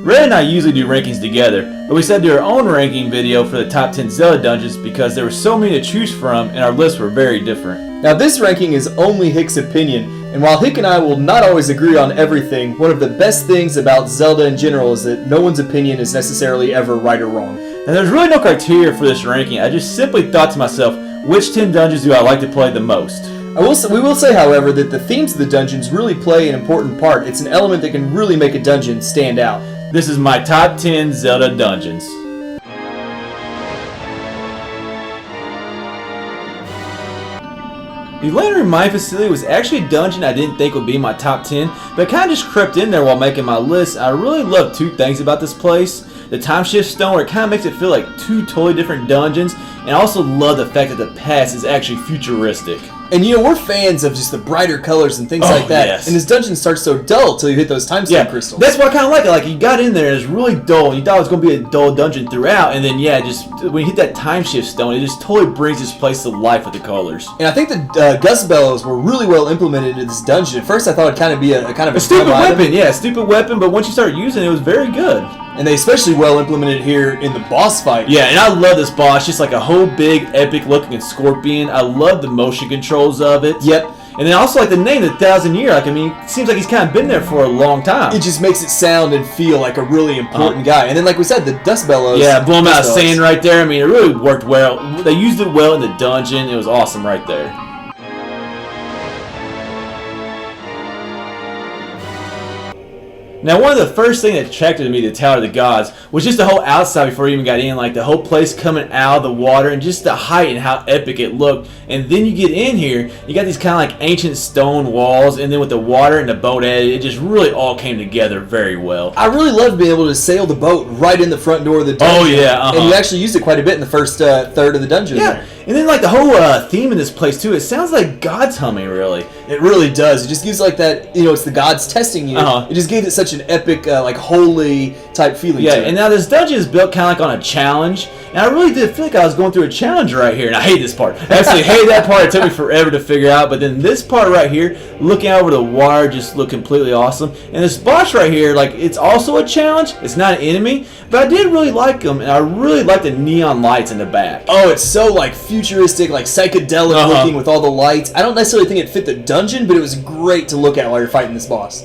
Red and I usually do rankings together, but we decided to do our own ranking video for the top 10 Zelda dungeons because there were so many to choose from and our lists were very different. Now this ranking is only Hick's opinion, and while Hick and I will not always agree on everything, one of the best things about Zelda in general is that no one's opinion is necessarily ever right or wrong. And there's really no criteria for this ranking. I just simply thought to myself, which 10 dungeons do I like to play the most? We will say, however, that the themes of the dungeons really play an important part. It's an element that can really make a dungeon stand out. This is my top 10 Zelda dungeons. The Lantern Mine Facility was actually a dungeon I didn't think would be in my top 10, but it kind of just crept in there while making my list. I really love two things about this place. The Time Shift Stone, where it kind of makes it feel like two totally different dungeons, and I also love the fact that the past is actually futuristic. And you know, we're fans of just the brighter colors and things like that. Yes. And this dungeon starts so dull till you hit those time stone crystals. That's why I kind of like it. Like, you got in there and it's really dull, and you thought it was going to be a dull dungeon throughout, and then just when you hit that Time Shift Stone, it just totally brings this place to life with the colors. And I think the gust bellows were really well implemented into this dungeon. At first I thought it'd kind of be a stupid weapon. Yeah, stupid weapon, but once you start using it, it was very good. And they especially well implemented here in the boss fight. Yeah, and I love this boss. Just like a whole big, epic looking scorpion. I love the motion controls of it. Yep. And then also like the name, the 1,000 Year. Like, I mean, it seems like he's kind of been there for a long time. It just makes it sound and feel like a really important guy. And then, like we said, the dust bellows. Yeah, blow him out of sand right there. I mean, it really worked well. They used it well in the dungeon. It was awesome right there. Now, one of the first things that attracted me to the Tower of the Gods was just the whole outside before you even got in, like the whole place coming out of the water and just the height and how epic it looked. And then you get in here, you got these kind of like ancient stone walls, and then with the water and the boat at it, it just really all came together very well. I really loved being able to sail the boat right in the front door of the dungeon. Oh yeah, And you actually used it quite a bit in the first third of the dungeon. Yeah, there. And then like the whole theme in this place too, it sounds like God's humming really. It really does. It just gives like that, you know, it's the gods testing you. It just gave it such an epic, like holy type feeling to it. And now this dungeon is built kind of like on a challenge, and I really did feel like I was going through a challenge right here, and I hate this part. I actually hate that part. It took me forever to figure out, but then this part right here, looking out over the water, just looked completely awesome. And this boss right here, like, it's also a challenge. It's not an enemy, but I did really like him, and I really like the neon lights in the back. Oh, it's so like futuristic, like psychedelic looking with all the lights. I don't necessarily think it fit the dungeon, but it was great to look at while you're fighting this boss.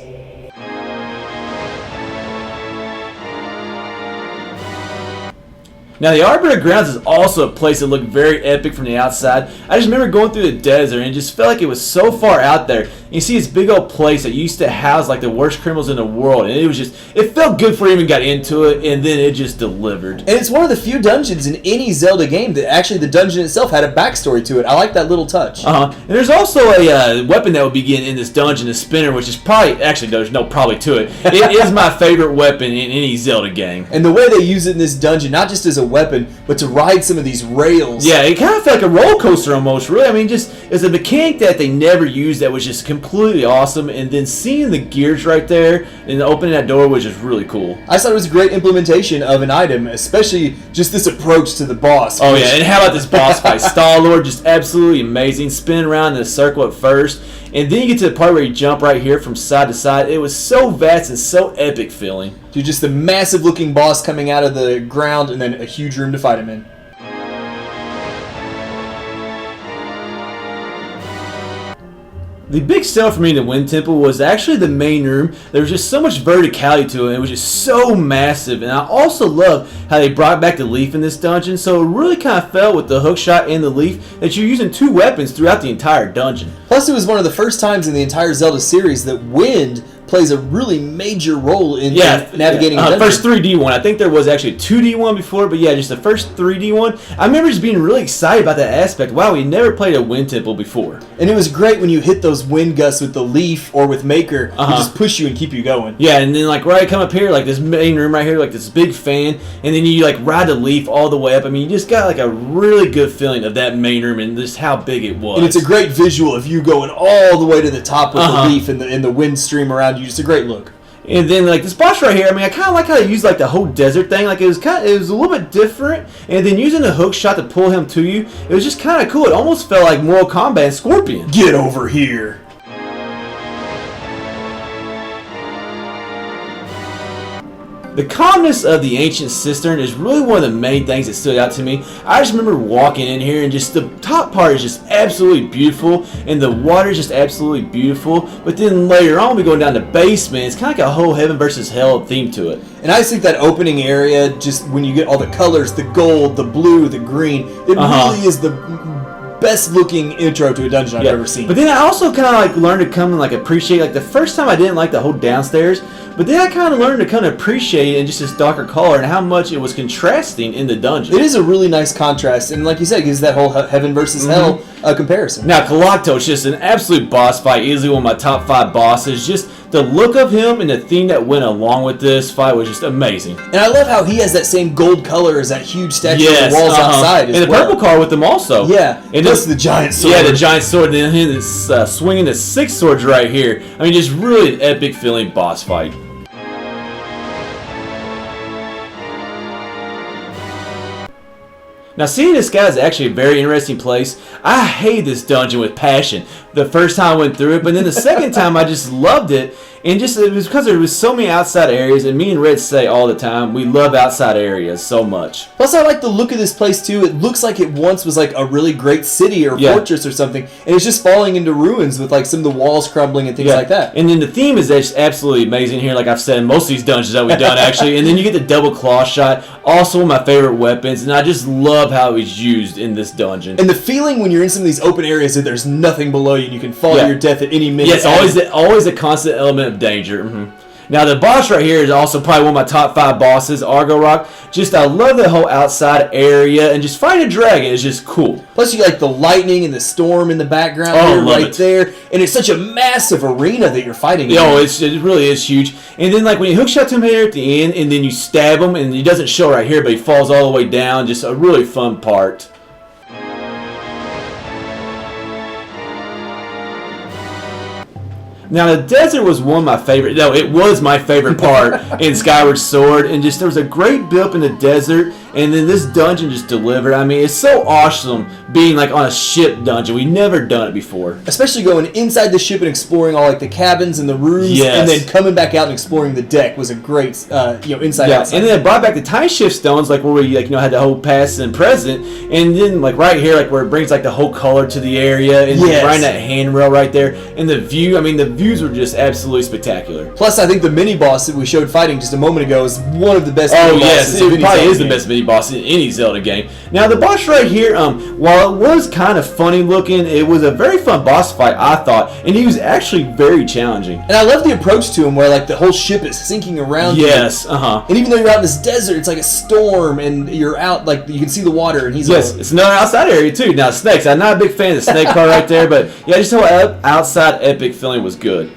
Now, the Arapant Grass is also a place that looked very epic from the outside. I just remember going through the desert and it just felt like it was so far out there. You see this big old place that used to house like the worst criminals in the world, and it felt good before you even got into it, and then it just delivered. And it's one of the few dungeons in any Zelda game that actually the dungeon itself had a backstory to it. I like that little touch. And there's also a weapon that would begin in this dungeon, a spinner, which is probably, actually there's no probably to it. It is my favorite weapon in any Zelda game. And the way they use it in this dungeon, not just as a weapon, but to ride some of these rails. Yeah, it kind of felt like a roller coaster almost, really. I mean, just it's a mechanic that they never used that was just completely awesome, and then seeing the gears right there and opening that door was just really cool. I thought it was a great implementation of an item, especially just this approach to the boss. Oh yeah, and how about this boss fight? Star-Lord, just absolutely amazing. Spinning around in a circle at first, and then you get to the part where you jump right here from side to side. It was so vast and so epic feeling. Dude, just the massive looking boss coming out of the ground and then a huge room to fight him in. The big sell for me in the Wind Temple was actually the main room. There was just so much verticality to it. It was just so massive. And I also love how they brought back the leaf in this dungeon. So it really kind of felt with the hookshot and the leaf that you're using two weapons throughout the entire dungeon. Plus, it was one of the first times in the entire Zelda series that wind plays a really major role in navigating the first 3D one. I think there was actually a 2D one before, but yeah, just the first 3D one. I remember just being really excited about that aspect. Wow, we never played a Wind Temple before. And it was great when you hit those wind gusts with the leaf or with Maker. It just push you and keep you going. Yeah, and then like right come up here, like this main room right here, like this big fan, and then you like ride the leaf all the way up. I mean, you just got like a really good feeling of that main room and just how big it was. And it's a great visual of you going all the way to the top with the leaf and the wind stream around you. Just a great look. And then like this boss right here, I mean, I kind of like how they used like the whole desert thing. Like it was a little bit different. And then using the hook shot to pull him to you, it was just kind of cool. It almost felt like Mortal Kombat and Scorpion. Get over here. The calmness of the ancient cistern is really one of the main things that stood out to me. I just remember walking in here and just the top part is just absolutely beautiful and the water is just absolutely beautiful. But then later on we go down to basement. It's kind of like a whole heaven versus hell theme to it. And I just think that opening area, just when you get all the colors, the gold, the blue, the green, it really is the best looking intro to a dungeon I've ever seen. But then I also kind of like learned to come and like appreciate, like the first time I didn't like the whole downstairs, but then I kind of learned to kind of appreciate it in just this darker color and how much it was contrasting in the dungeon. It is a really nice contrast, and like you said, it gives that whole heaven versus hell comparison. Now Galacto's just an absolute boss fight, easily one of my top 5 bosses. Just the look of him and the theme that went along with this fight was just amazing. And I love how he has that same gold color as that huge statue on the walls outside as and the purple car with him also. Yeah, and plus the giant sword. Yeah, the giant sword, and then his swinging the 6 swords right here. I mean, just really an epic feeling boss fight. Now, seeing this guy is actually a very interesting place. I hate this dungeon with passion the first time I went through it, but then the second time I just loved it. And just it was because there was so many outside areas, and me and Red say all the time, we love outside areas so much. Plus, I like the look of this place too. It looks like it once was like a really great city or fortress or something, and it's just falling into ruins with like some of the walls crumbling and things like that. And then the theme is just absolutely amazing here, like I've said in most of these dungeons that we've done actually. And then you get the double claw shot, also one of my favorite weapons, and I just love how it was used in this dungeon. And the feeling when you're in some of these open areas that there's nothing below you and you can fall to your death at any minute. Yes, always a constant element of danger. Now the boss right here is also probably one of my top 5 bosses, Argo Rock. Just I love the whole outside area, and just fighting a dragon is just cool. Plus you like the lightning and the storm in the background there, and it's such a massive arena that you're fighting in. Oh, it really is huge. And then like when you hookshot to him here at the end, and then you stab him, and he doesn't show right here, but he falls all the way down. Just a really fun part. Now the desert was one of my favorite. No, it was my favorite part in Skyward Sword, and just there was a great build up in the desert, and then this dungeon just delivered. I mean, it's so awesome being like on a ship dungeon. We never done it before. Especially going inside the ship and exploring all like the cabins and the rooms, and then coming back out and exploring the deck was a great inside outside. And then it brought back the time shift stones, like where we had the whole past and present, and then like right here, like where it brings like the whole color to the area, and right that handrail right there, and the view. I mean, the views were just absolutely spectacular. Plus, I think the mini boss that we showed fighting just a moment ago is one of the best. Oh yes, it probably is the best mini boss in any Zelda game. Now the boss right here, while it was kind of funny looking, it was a very fun boss fight, I thought, and he was actually very challenging. And I love the approach to him, where like the whole ship is sinking around. Yes, And even though you're out in this desert, it's like a storm, and you're out like you can see the water, and he's it's another outside area too. Now snakes, I'm not a big fan of the snake part right there, but yeah, just the whole outside epic feeling was good.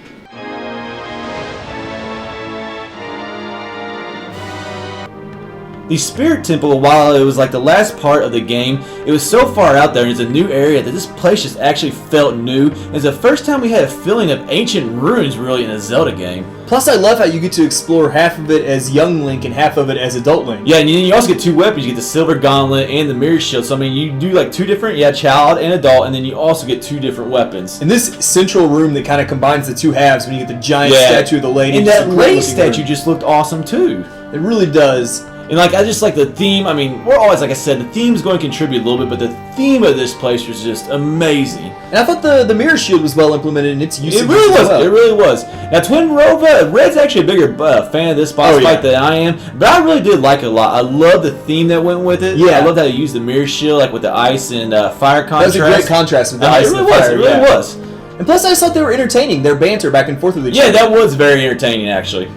The Spirit Temple, while it was like the last part of the game, it was so far out there and it's a new area that this place just actually felt new. It's the first time we had a feeling of ancient ruins really in a Zelda game. Plus, I love how you get to explore half of it as young Link and half of it as adult Link. Yeah, and you also get 2 weapons. You get the Silver Gauntlet and the Mirror Shield. So, I mean, you do like 2 different, child and adult, and then you also get 2 different weapons. In this central room that kind of combines the 2 halves when you get the giant statue of the lady. And that lady statue just looked awesome, too. It really does. And like I just like the theme. I mean, we're always, like I said, the theme's going to contribute a little bit, but the theme of this place was just amazing. And I thought the mirror shield was well implemented in its usage. It really was. It really was. Now, Twin Rova, Red's actually a bigger fan of this boss fight than I am, but I really did like it a lot. I love the theme that went with it. Yeah, I love how you used the mirror shield, like with the ice and fire contrast. That was a great contrast with the ice. It really was. It really was. And plus, I just thought they were entertaining. Their banter back and forth with each other. Yeah, that was very entertaining, actually.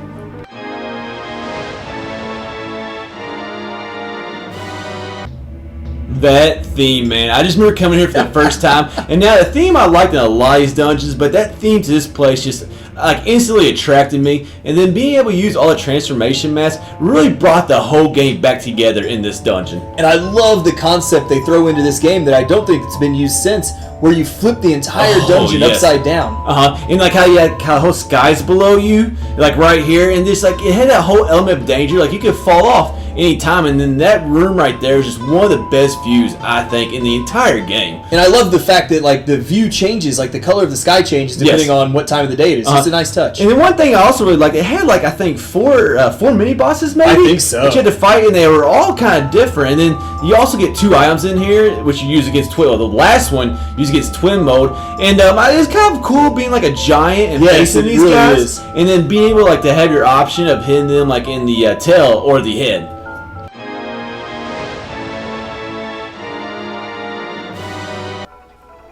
That theme, man. I just remember coming here for the first time, and now the theme I liked in a lot of these dungeons, but that theme to this place just like instantly attracted me, and then being able to use all the transformation masks really brought the whole game back together in this dungeon. And I love the concept they throw into this game that I don't think it's been used since, where you flip the entire dungeon upside down. And like how you had how the whole sky's below you, like right here, and just like it had that whole element of danger, like you could fall off. anytime. And then that room right there is just one of the best views, I think, in the entire game. And I love the fact that like the view changes, like the color of the sky changes depending on what time of the day it is. It's a nice touch. And then one thing I also really like, it had like I think four mini bosses maybe. I think so. Which you had to fight, and they were all kind of different. And then you also get 2 items in here, which you use against twin. Well, the last one you use against twin mode, and it's kind of cool being like a giant and facing these guys, and then being able like to have your option of hitting them like in the tail or the head.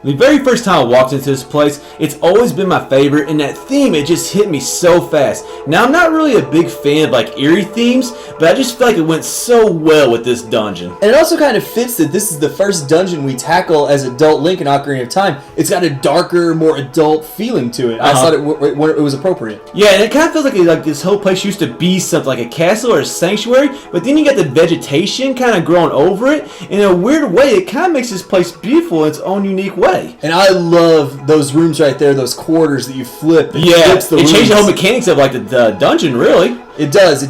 The very first time I walked into this place, it's always been my favorite, and that theme, it just hit me so fast. Now, I'm not really a big fan of like eerie themes, but I just feel like it went so well with this dungeon. And it also kind of fits that this is the first dungeon we tackle as adult Link in Ocarina of Time. It's got a darker, more adult feeling to it. I thought it was appropriate. Yeah, and it kind of feels like this whole place used to be something like a castle or a sanctuary, but then you got the vegetation kind of growing over it. In a weird way, it kind of makes this place beautiful in its own unique way. And I love those rooms right there, those quarters that you flip. It changed the whole mechanics of like the dungeon, really. It does.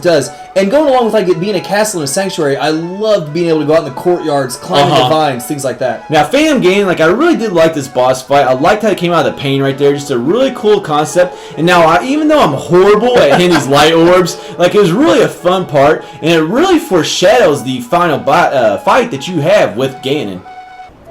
And going along with like it being a castle and a sanctuary, I loved being able to go out in the courtyards, climbing the vines, things like that. Now, Phantom Gain, like I really did like this boss fight. I liked how it came out of the pain right there. Just a really cool concept. And now, even though I'm horrible at hitting these light orbs, like it was really a fun part, and it really foreshadows the final fight that you have with Ganon.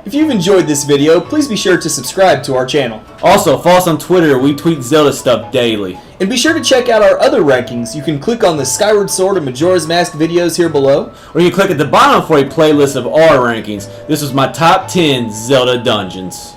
If you've enjoyed this video, please be sure to subscribe to our channel. Also, follow us on Twitter. We tweet Zelda stuff daily. And be sure to check out our other rankings. You can click on the Skyward Sword and Majora's Mask videos here below. Or you can click at the bottom for a playlist of our rankings. This was my top 10 Zelda dungeons.